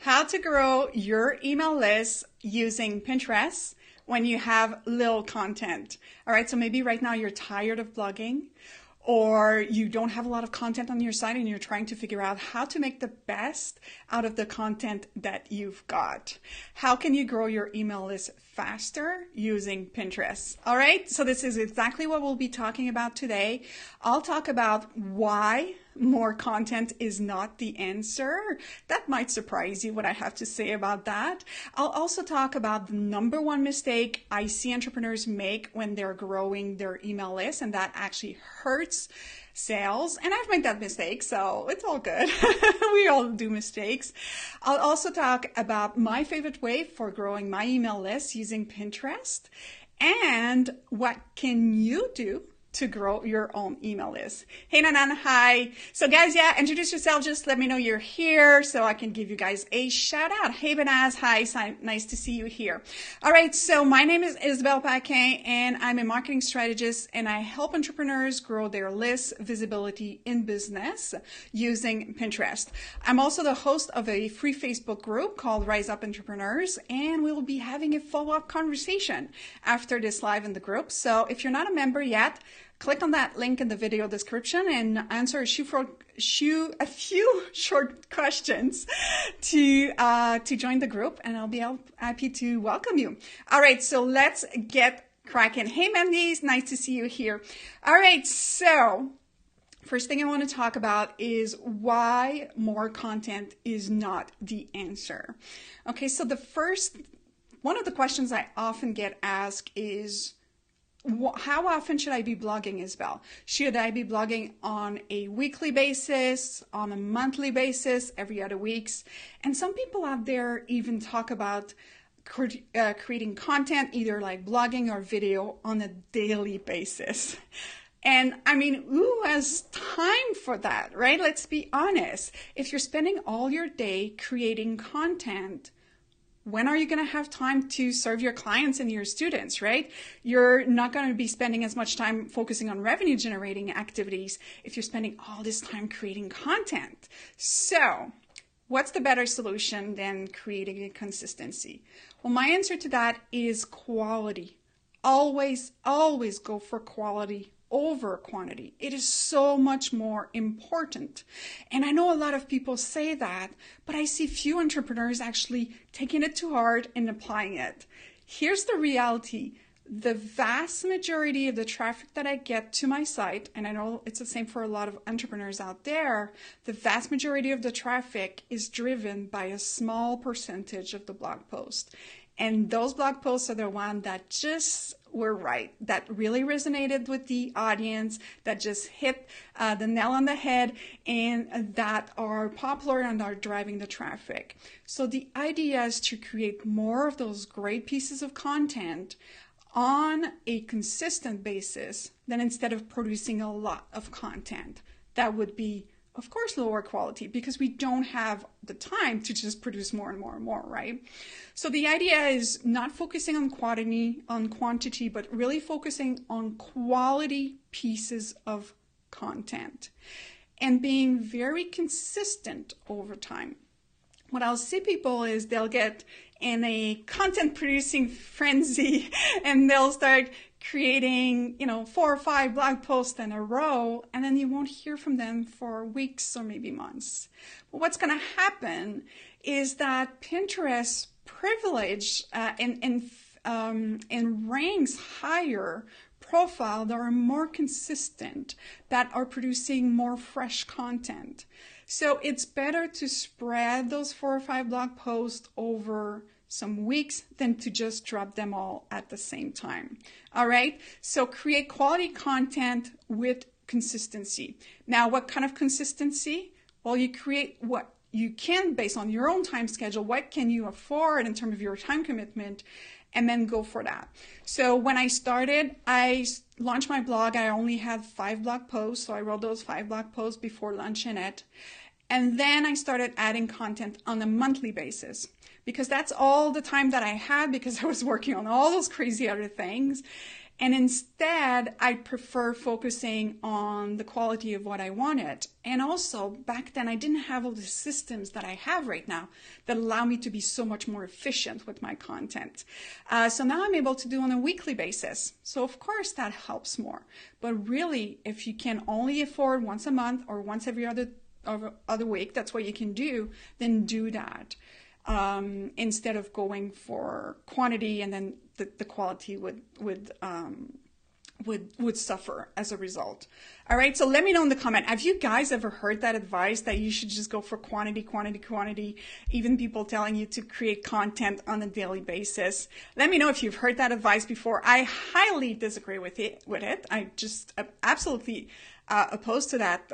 How to grow your email list using Pinterest when you have little content. All right, so maybe right now you're tired of blogging, or you don't have a lot of content on your site and you're trying to figure out how to make the best out of the content that you've got. How can you grow your email list faster using Pinterest? All right, so this is exactly what we'll be talking about today. I'll talk about why more content is not the answer. That might surprise you what I have to say about that. I'll also talk about the number one mistake I see entrepreneurs make when they're growing their email list, and that actually hurts sales. And I've made that mistake, so it's all good. We all do mistakes. I'll also talk about my favorite way for growing my email list using Pinterest, and what can you do to grow your own email list. Hey, Nanan, hi. So guys, introduce yourself. Just let me know you're here so I can give you guys a shout out. Hey, Banaz, hi. Nice to see you here. All right, so my name is Isabelle Paquin, and I'm a marketing strategist, and I help entrepreneurs grow their list visibility in business using Pinterest. I'm also the host of a free Facebook group called Rise Up Entrepreneurs, and we'll be having a follow-up conversation after this live in the group. So if you're not a member yet, click on that link in the video description and answer a few short questions to join the group, and I'll be happy to welcome you. All right, so let's get cracking. Hey, Mandy, nice to see you here. All right, so first thing I want to talk about is why more content is not the answer. Okay, so one of the questions I often get asked is, how often should I be blogging, Isabelle? Should I be blogging on a weekly basis, on a monthly basis, every other weeks? And some people out there even talk about creating content, either like blogging or video, on a daily basis. And I mean, who has time for that, right? Let's be honest. If you're spending all your day creating content, when are you going to have time to serve your clients and your students, right? You're not going to be spending as much time focusing on revenue generating activities if you're spending all this time creating content. So what's the better solution than creating a consistency? Well, my answer to that is quality. Always go for quality over quantity. It is so much more important. And I know a lot of people say that, but I see few entrepreneurs actually taking it to heart and applying it. Here's the reality. The vast majority of the traffic that I get to my site, and I know it's the same for a lot of entrepreneurs out there, the vast majority of the traffic is driven by a small percentage of the blog post. And those blog posts are the ones that just were right, that really resonated with the audience, that just hit the nail on the head, and that are popular and are driving the traffic. So the idea is to create more of those great pieces of content on a consistent basis than instead of producing a lot of content. That would be, of course, lower quality, because we don't have the time to just produce more and more and more, right? So the idea is not focusing on quantity, but really focusing on quality pieces of content and being very consistent over time. What I'll see people is they'll get in a content producing frenzy and they'll start creating, 4 or 5 blog posts in a row, and then you won't hear from them for weeks or maybe months. But what's going to happen is that Pinterest privilege and ranks higher profile that are more consistent, that are producing more fresh content. So it's better to spread those 4 or 5 blog posts over some weeks than to just drop them all at the same time. All right, so create quality content with consistency. Now, what kind of consistency? Well, you create what you can based on your own time schedule. What can you afford in terms of your time commitment? And then go for that. So when I started, I launched my blog. I only had 5 blog posts. So I wrote those 5 blog posts before launching it. And then I started adding content on a monthly basis, because that's all the time that I had, because I was working on all those crazy other things. And instead, I prefer focusing on the quality of what I wanted. And also, back then, I didn't have all the systems that I have right now that allow me to be so much more efficient with my content. So now I'm able to do on a weekly basis. So of course, that helps more. But really, if you can only afford once a month or once every other week, that's what you can do, then do that. Instead of going for quantity, and then the quality would suffer as a result. All right, so let me know in the comment. Have you guys ever heard that advice that you should just go for quantity, quantity, quantity? Even people telling you to create content on a daily basis. Let me know if you've heard that advice before. I highly disagree with it. I just absolutely opposed to that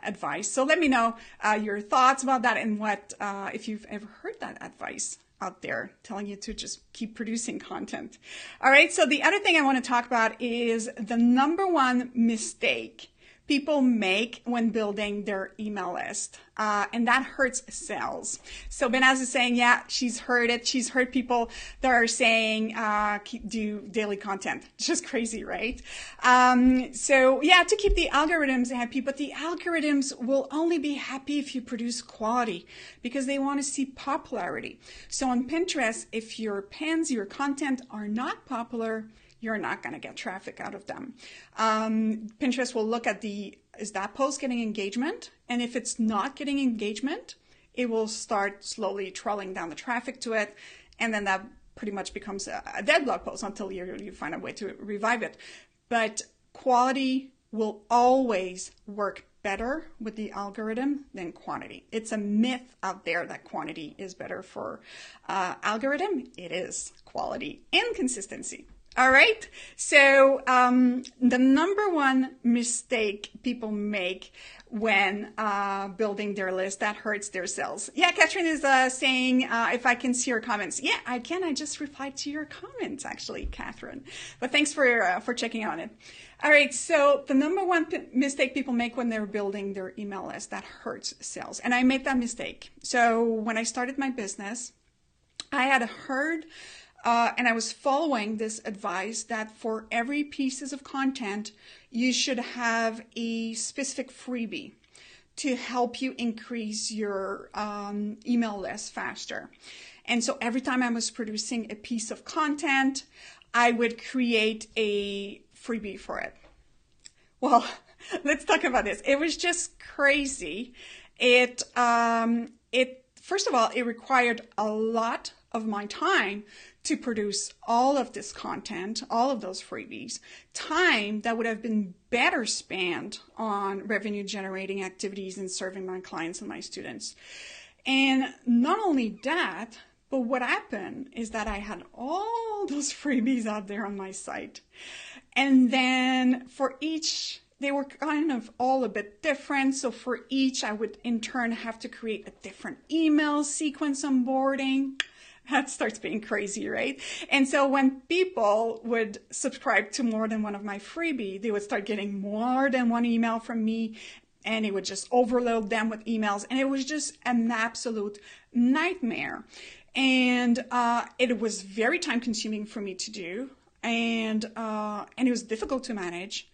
advice. So let me know your thoughts about that, and what if you've ever heard that advice out there telling you to just keep producing content. All right, so the other thing I want to talk about is the number one mistake people make when building their email list, and that hurts sales. So Benaz is saying, yeah, she's heard it. She's heard people that are saying, do daily content. It's just crazy, right? So yeah, to keep the algorithms happy, but the algorithms will only be happy if you produce quality, because they want to see popularity. So on Pinterest, if your pins, your content are not popular, you're not going to get traffic out of them. Pinterest will look at is that post getting engagement? And if it's not getting engagement, it will start slowly trolling down the traffic to it. And then that pretty much becomes a dead blog post until you find a way to revive it. But quality will always work better with the algorithm than quantity. It's a myth out there that quantity is better for algorithm. It is quality and consistency. All right. So the number one mistake people make when building their list that hurts their sales. Yeah, Catherine is saying if I can see your comments. Yeah, I can. I just replied to your comments, actually, Catherine. But thanks for checking on it. All right. So the number one mistake people make when they're building their email list that hurts sales, and I made that mistake. So when I started my business, I had heard. And I was following this advice that for every pieces of content, you should have a specific freebie to help you increase your email list faster. And so every time I was producing a piece of content, I would create a freebie for it. Well, let's talk about this. It was just crazy. First of all, it required a lot of my time to produce all of this content, all of those freebies, time that would have been better spent on revenue generating activities and serving my clients and my students. And not only that, but what happened is that I had all those freebies out there on my site. And then for each, they were kind of all a bit different. So for each, I would in turn have to create a different email sequence onboarding. That starts being crazy, right? And so when people would subscribe to more than one of my freebies, they would start getting more than one email from me, and it would just overload them with emails. And it was just an absolute nightmare. And it was very time consuming for me to do. And it was difficult to manage.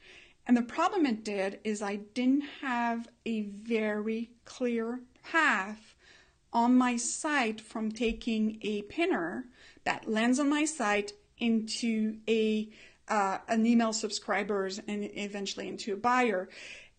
And the problem it did is I didn't have a very clear path on my site from taking a pinner that lands on my site into an email subscribers and eventually into a buyer.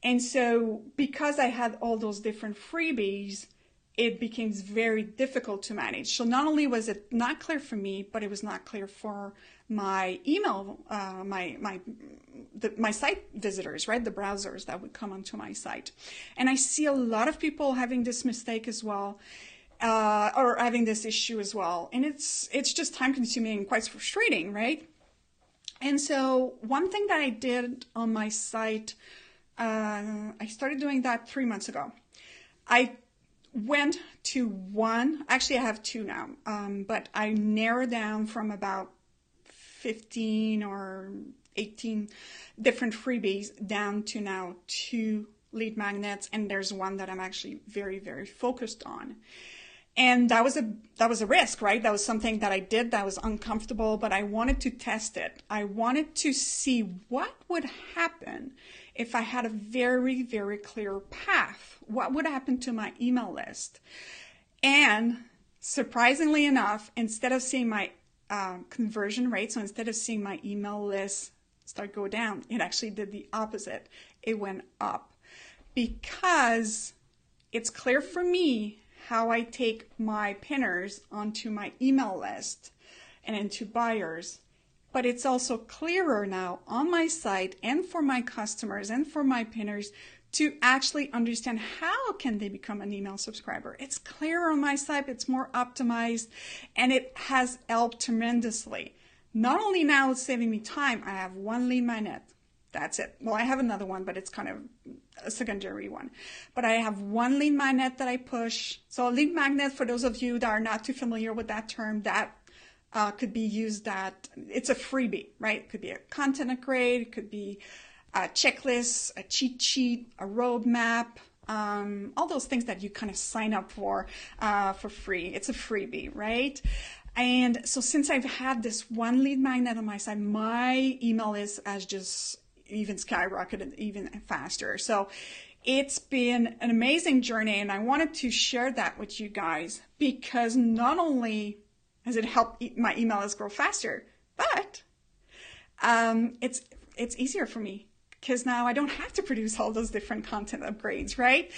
And so because I had all those different freebies, it became very difficult to manage. So not only was it not clear for me, but it was not clear for my email, my site visitors, right? The browsers that would come onto my site. And I see a lot of people having this mistake as well, or having this issue as well. And it's just time consuming and quite frustrating, right? And so one thing that I did on my site, I started doing that 3 months ago. I went to one, actually I have two now, but I narrowed down from about 15 or 18 different freebies down to now 2 lead magnets, and there's one that I'm actually very, very focused on. And that was a risk, right? That was something that I did that was uncomfortable, but I wanted to test it. I wanted to see what would happen if I had a very, very clear path. What would happen to my email list? And surprisingly enough, instead of seeing my conversion rate, so instead of seeing my email list start go down, it actually did the opposite. It went up, because it's clear for me how I take my pinners onto my email list and into buyers. But it's also clearer now on my site and for my customers and for my pinners to actually understand how can they become an email subscriber. It's clearer on my site, it's more optimized, and it has helped tremendously. Not only now it's saving me time, I have one lead magnet. That's it. Well, I have another one, but it's kind of a secondary one. But I have one lead magnet that I push. So a lead magnet, for those of you that are not too familiar with that term, that could be used that it's a freebie, right? It could be a content upgrade, it could be a checklist, a cheat sheet, a roadmap, all those things that you kind of sign up for free. It's a freebie, right? And so since I've had this one lead magnet on my side, my email list has just even skyrocketed even faster. So it's been an amazing journey, and I wanted to share that with you guys, because not only has it helped my email list grow faster, but it's easier for me, because now I don't have to produce all those different content upgrades, right?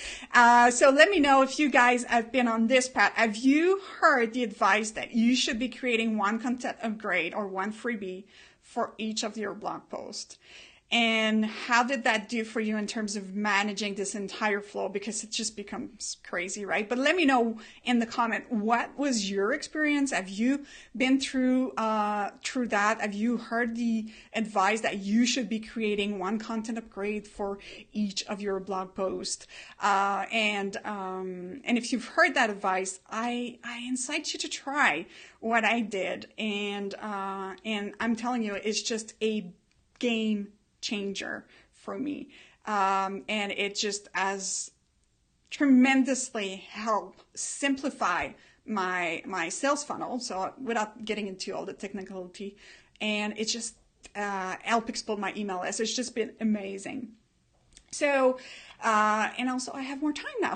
So let me know if you guys have been on this path. Have you heard the advice that you should be creating one content upgrade or one freebie for each of your blog posts? And how did that do for you in terms of managing this entire flow? Because it just becomes crazy, right? But let me know in the comment, what was your experience? Have you been through that? Have you heard the advice that you should be creating one content upgrade for each of your blog posts? And if you've heard that advice, I incite you to try what I did. And I'm telling you, it's just a game changer for me, and it just has tremendously helped simplify my sales funnel, so without getting into all the technicality, and it just helped explode my email list. It's just been amazing. So, and also I have more time now.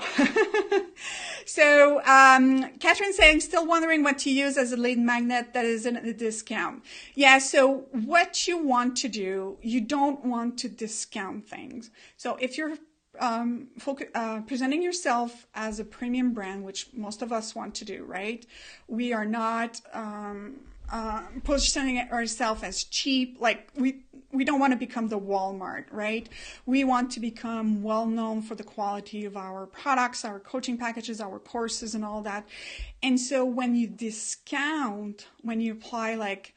So, Catherine's saying, still wondering what to use as a lead magnet that isn't a discount. Yeah, so what you want to do, you don't want to discount things. So if you're presenting yourself as a premium brand, which most of us want to do, right? We are not positioning ourselves as cheap. Like we don't want to become the Walmart, right? We want to become well known for the quality of our products, our coaching packages, our courses, and all that. And so when you discount, when you apply like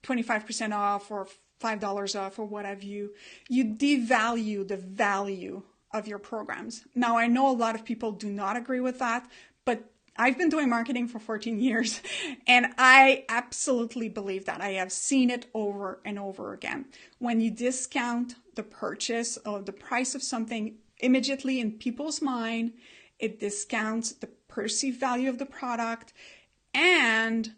25% off or $5 off or whatever, you devalue the value of your programs. Now, I know a lot of people do not agree with that, but I've been doing marketing for 14 years, and I absolutely believe that. I have seen it over and over again. When you discount the purchase or the price of something immediately in people's mind, it discounts the perceived value of the product, and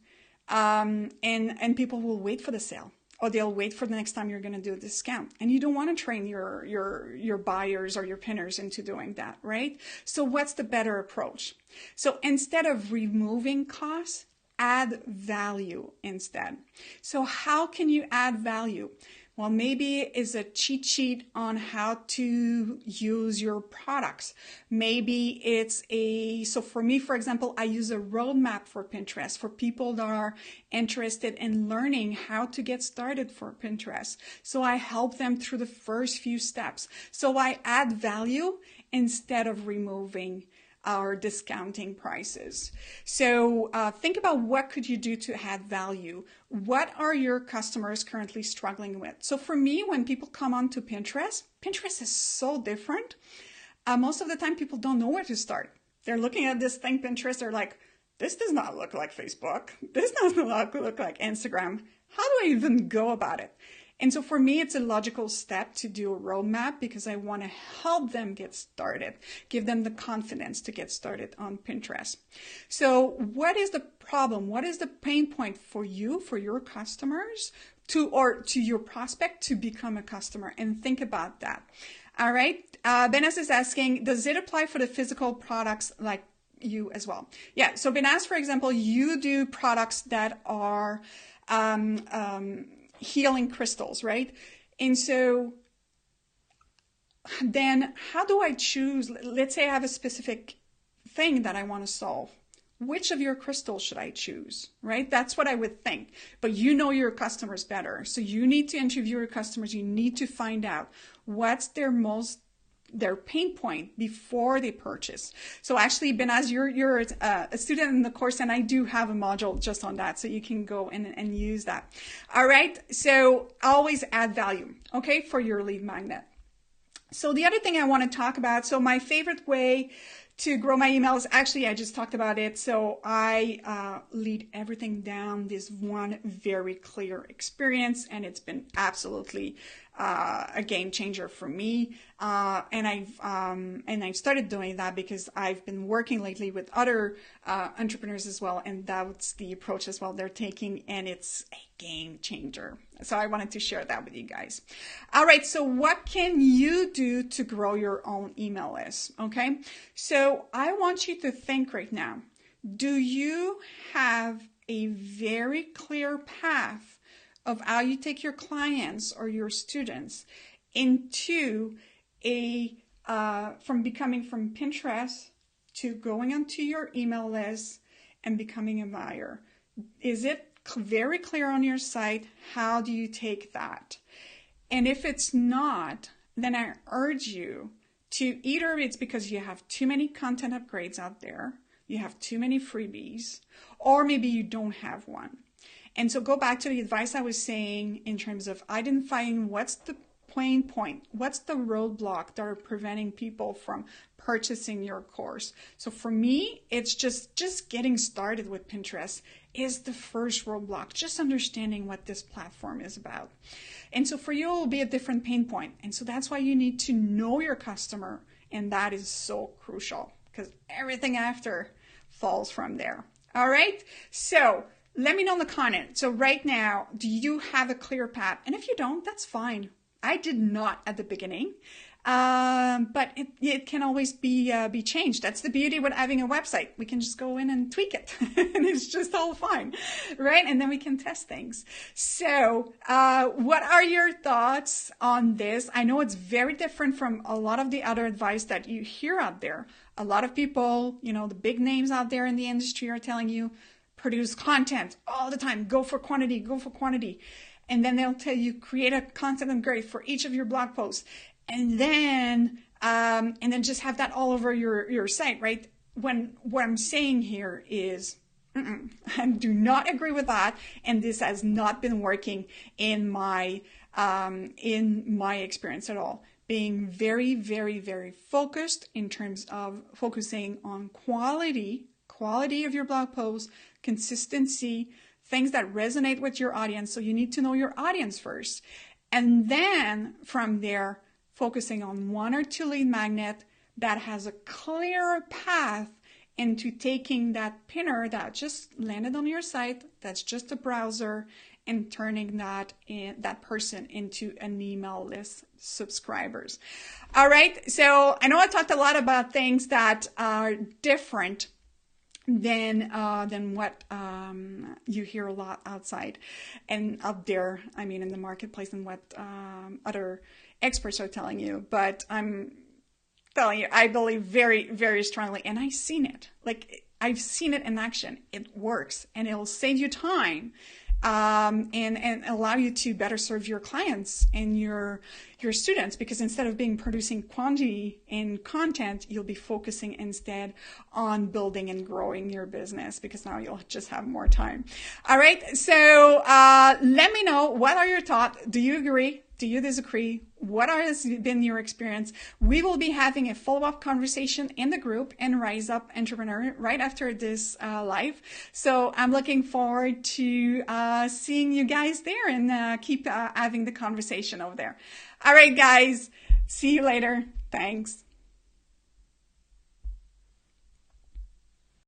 people will wait for the sale, or they'll wait for the next time you're going to do a discount. And you don't want to train your buyers or your pinners into doing that, right? So what's the better approach? So instead of removing costs, add value instead. So how can you add value? Well, maybe it's a cheat sheet on how to use your products. Maybe so for me, for example, I use a roadmap for Pinterest for people that are interested in learning how to get started for Pinterest. So I help them through the first few steps. So I add value instead of removing or discounting prices. So think about what could you do to add value. What are your customers currently struggling with? So for me, when people come onto Pinterest is so different. Most of the time, people don't know where to start. They're looking at this thing, Pinterest, they're like, this does not look like Facebook. This doesn't look like Instagram. How do I even go about it? And so for me, it's a logical step to do a roadmap because I want to help them get started, give them the confidence to get started on Pinterest. So what is the problem? What is the pain point for you, for your customers, to your prospect to become a customer? And think about that. All right. Benas is asking, does it apply for the physical products like you as well? Yeah. So Benas, for example, you do products that are healing crystals, right? And so then how do I choose? Let's say I have a specific thing that I want to solve. Which of your crystals should I choose, right? That's what I would think. But you know your customers better. So you need to interview your customers. You need to find out what's their pain point before they purchase. So actually, Benaz, you're a student in the course, and I do have a module just on that, so you can go and use that. All right, so always add value, okay, for your lead magnet. So the other thing I want to talk about, so my favorite way to grow my emails, actually, I just talked about it. So I lead everything down this one very clear experience, and it's been absolutely a game changer for me. And I've started doing that because I've been working lately with other entrepreneurs as well, and that's the approach as well they're taking, and it's a game changer. So I wanted to share that with you guys. All right, so what can you do to grow your own email list? Okay, so I want you to think right now, do you have a very clear path of how you take your clients or your students into from Pinterest to going onto your email list and becoming a buyer? Is it very clear on your site? How do you take that? And if it's not, then I urge you to either it's because you have too many content upgrades out there, you have too many freebies, or maybe you don't have one. And so go back to the advice I was saying in terms of identifying what's the pain point, what's the roadblock that are preventing people from purchasing your course. So for me, it's just getting started with Pinterest is the first roadblock, just understanding what this platform is about. And so for you, it will be a different pain point. And so that's why you need to know your customer. And that is so crucial because everything after falls from there. All right. So let me know in the comments. So right now, do you have a clear path? And if you don't, that's fine. I did not at the beginning, but it can always be changed. That's the beauty with having a website. We can just go in and tweak it, and it's just all fine, right? And then we can test things. So what are your thoughts on this? I know it's very different from a lot of the other advice that you hear out there. A lot of people, the big names out there in the industry are telling you, produce content all the time, go for quantity, go for quantity. And then they'll tell you create a content upgrade for each of your blog posts, and then just have that all over your site, right? When what I'm saying here is, I do not agree with that, and this has not been working in my experience at all. Being very, very, very focused in terms of focusing on quality of your blog posts, consistency, things that resonate with your audience. So you need to know your audience first. And then from there, focusing on one or two lead magnet that has a clear path into taking that pinner that just landed on your site, that's just a browser, and turning that person into an email list subscribers. All right. So I know I talked a lot about things that are different than what you hear a lot outside and out there, in the marketplace, and what other experts are telling you. But I'm telling you, I believe very, very strongly, and I've seen it. I've seen it in action. It works, and it'll save you time and allow you to better serve your clients and your your students, because instead of being producing quantity in content, you'll be focusing instead on building and growing your business, because now you'll just have more time. All right. So let me know, what are your thoughts? Do you agree? Do you disagree? What has been your experience? We will be having a follow-up conversation in the group in Rise Up Entrepreneur right after this live. So I'm looking forward to seeing you guys there, and keep having the conversation over there. All right, guys. See you later. Thanks.